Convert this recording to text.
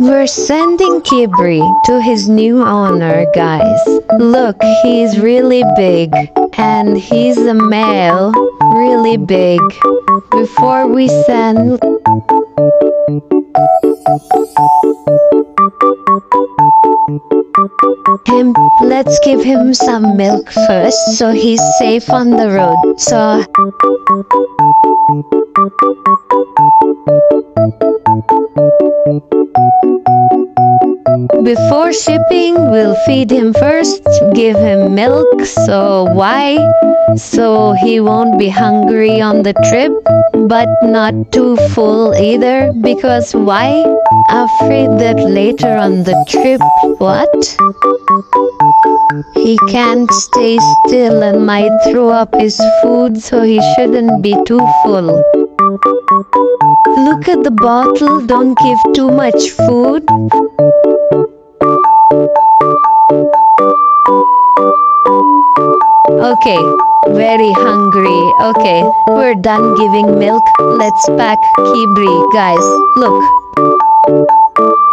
We're sending Kibri to his new owner, guys. Look, he's really big. And he's a male, really big. Before we send him, let's give him some milk first so he's safe on the road. So before shipping, we'll feed him first, give him milk. So why? So he won't be hungry on the trip, but not too full either. Because why? Afraid that later on the trip, what? He can't stay still and might throw up his food, so he shouldn't be too full. Look at the bottle, don't give too much food. Okay, very hungry. Okay, we're done giving milk. Let's pack Kibri, guys. Look.